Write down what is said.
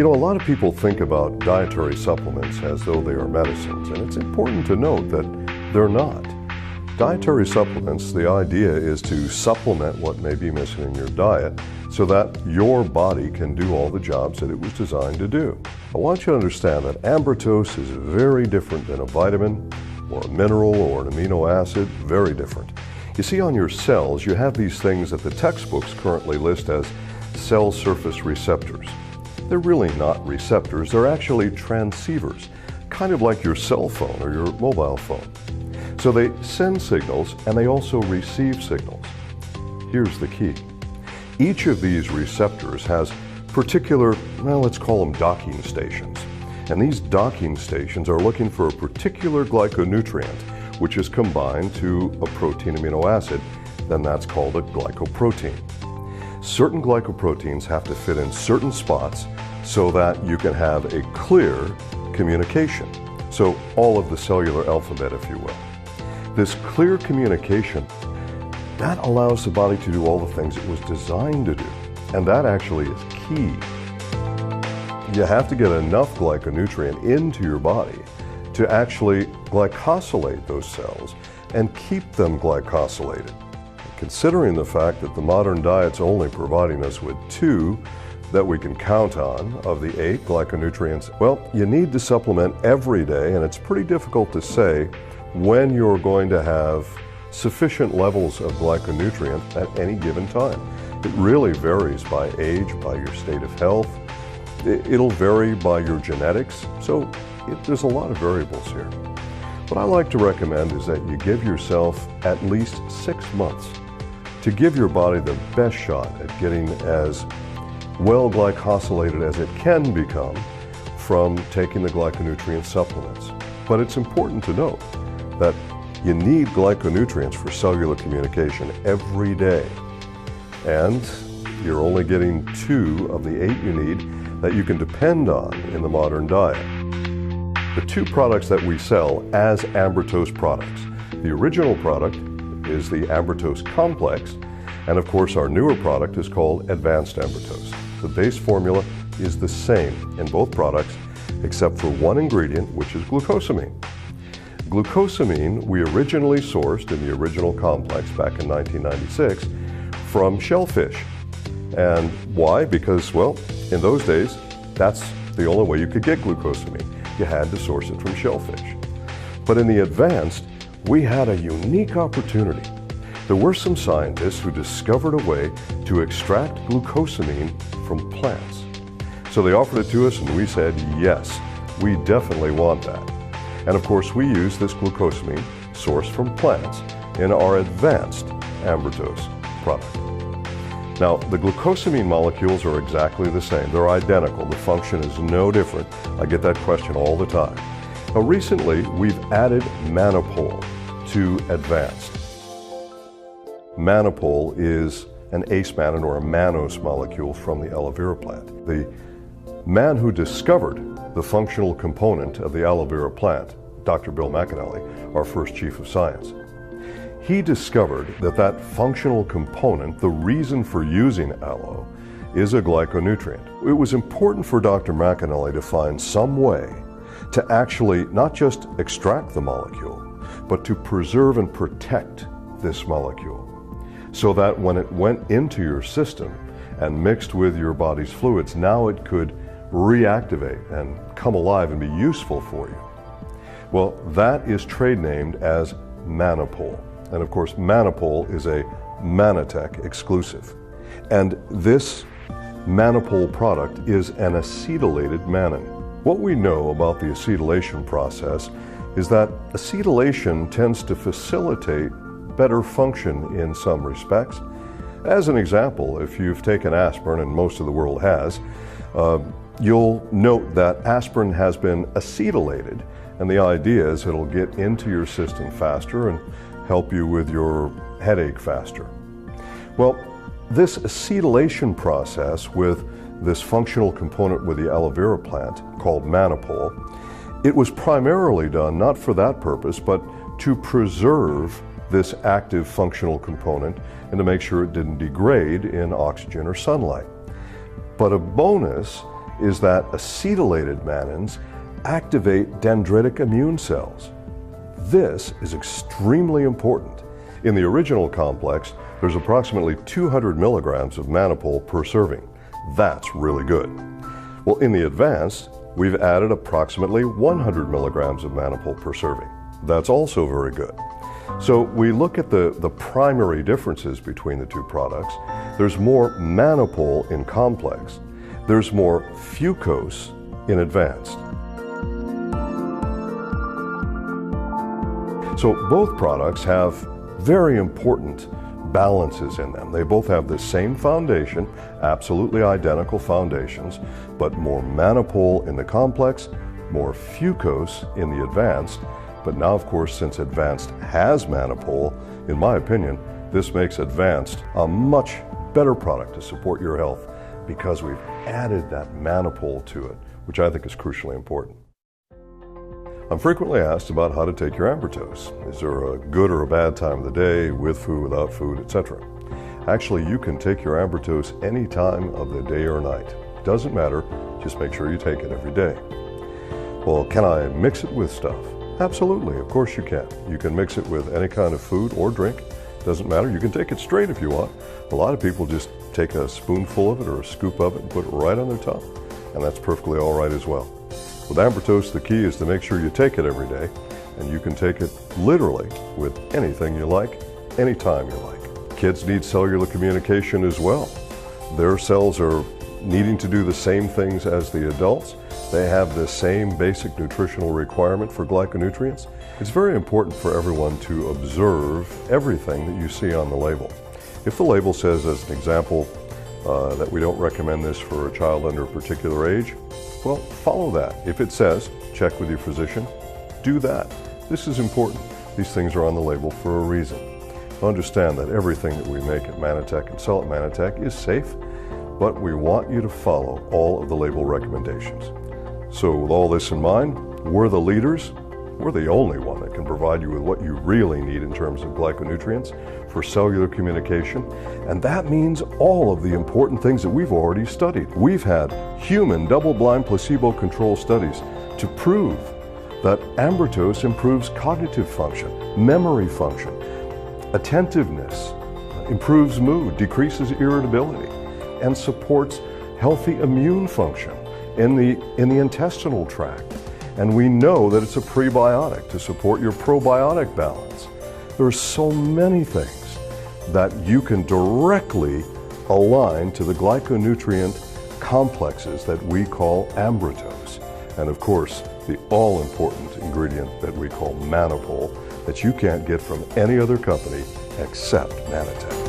You know, a lot of people think about dietary supplements as though they are medicines, and it's important to note that they're not. Dietary supplements, the idea is to supplement what may be missing in your diet so that your body can do all the jobs that it was designed to do. I want you to understand that ambrotos is very different than a vitamin or a mineral or an amino acid, very different. You see, on your cells, you have these things that the textbooks currently list as cell surface receptors. They're really not receptors, they're actually transceivers, kind of like your cell phone or your mobile phone. So they send signals and they also receive signals. Here's the key. Each of these receptors has particular, well, let's call them docking stations. And these docking stations are looking for a particular glyconutrient, which is combined to a protein amino acid, then that's called a glycoprotein. Certain glycoproteins have to fit in certain spots so that you can have a clear communication. So all of the cellular alphabet, if you will. This clear communication, that allows the body to do all the things it was designed to do. And that actually is key. You have to get enough glyconutrient into your body to actually glycosylate those cells and keep them glycosylated. Considering the fact that the modern diet's only providing us with 2 that we can count on of the 8 glyconutrients, well, you need to supplement every day, and it's pretty difficult to say when you're going to have sufficient levels of glyconutrient at any given time. It really varies by age, by your state of health. It'll vary by your genetics, so there's a lot of variables here. What I like to recommend is that you give yourself at least 6 months to give your body the best shot at getting as well glycosylated as it can become from taking the glyconutrient supplements. But it's important to note that you need glyconutrients for cellular communication every day. And you're only getting 2 of the 8 you need that you can depend on in the modern diet. The 2 products that we sell as ambrotos products. The original product is the ambrotos complex, and of course our newer product is called advanced ambrotos. The base formula is the same in both products except for one ingredient, which is glucosamine. Glucosamine we originally sourced in the original complex back in 1996 from shellfish. And why? Because, well, in those days, that's the only way you could get glucosamine. You had to source it from shellfish. But in the advanced, we had a unique opportunity. There were some scientists who discovered a way to extract glucosamine from plants. So they offered it to us and we said, yes, we definitely want that. And of course, we use this glucosamine sourced from plants in our advanced ambrotos product. Now, the glucosamine molecules are exactly the same. They're identical. The function is no different. I get that question all the time. Now, recently, we've added mannopol to advanced. Mannopol is an ace mannan or a mannose molecule from the aloe vera plant. The man who discovered the functional component of the aloe vera plant, Dr. Bill McAnally, our first chief of science. He discovered that that functional component, the reason for using aloe, is a glyconutrient. It was important for Dr. McAnally to find some way to actually not just extract the molecule, but to preserve and protect this molecule so that when it went into your system and mixed with your body's fluids, now it could reactivate and come alive and be useful for you. Well, that is trade named as mannopol. And of course, mannopol is a Manatech exclusive. And this mannopol product is an acetylated mannan. What we know about the acetylation process is that acetylation tends to facilitate better function in some respects. As an example, if you've taken aspirin, and most of the world has, you'll note that aspirin has been acetylated, and the idea is it'll get into your system faster and help you with your headache faster. Well, this acetylation process with this functional component with the aloe vera plant called mannopol, it was primarily done not for that purpose, but to preserve this active functional component and to make sure it didn't degrade in oxygen or sunlight. But a bonus is that acetylated mannans activate dendritic immune cells. This is extremely important. In the original complex, there's approximately 200 milligrams of mannapol per serving. That's really good. Well, in the advanced, we've added approximately 100 milligrams of mannapol per serving. That's also very good. So we look at the primary differences between the two products. There's more mannapol in complex. There's more fucose in advanced. So both products have very important balances in them. They both have the same foundation, absolutely identical foundations, but more mannapol in the complex, more fucose in the advanced. But now, of course, since advanced has mannapol, in my opinion, this makes advanced a much better product to support your health because we've added that mannapol to it, which I think is crucially important. I'm frequently asked about how to take your Ambritose. Is there a good or a bad time of the day, with food, without food, etc.? Actually, you can take your Ambritose any time of the day or night. Doesn't matter, just make sure you take it every day. Well, can I mix it with stuff? Absolutely, of course you can. You can mix it with any kind of food or drink. Doesn't matter, you can take it straight if you want. A lot of people just take a spoonful of it or a scoop of it and put it right on their tongue, and that's perfectly all right as well. With Ambritose, the key is to make sure you take it every day, and you can take it literally with anything you like, anytime you like. Kids need cellular communication as well. Their cells are needing to do the same things as the adults. They have the same basic nutritional requirement for glyconutrients. It's very important for everyone to observe everything that you see on the label. If the label says, as an example, that we don't recommend this for a child under a particular age, well, follow that. If it says, check with your physician, do that. This is important. These things are on the label for a reason. Understand that everything that we make at Manatech and sell at Manatech is safe, but we want you to follow all of the label recommendations. So with all this in mind, we're the leaders. We're the only one that can provide you with what you really need in terms of glyconutrients for cellular communication. And that means all of the important things that we've already studied. We've had human double-blind placebo-controlled studies to prove that Ambritose improves cognitive function, memory function, attentiveness, improves mood, decreases irritability, and supports healthy immune function in the intestinal tract. And we know that it's a prebiotic to support your probiotic balance. There are so many things that you can directly align to the glyconutrient complexes that we call Ambritose. And of course, the all-important ingredient that we call mannapol that you can't get from any other company except Manatech.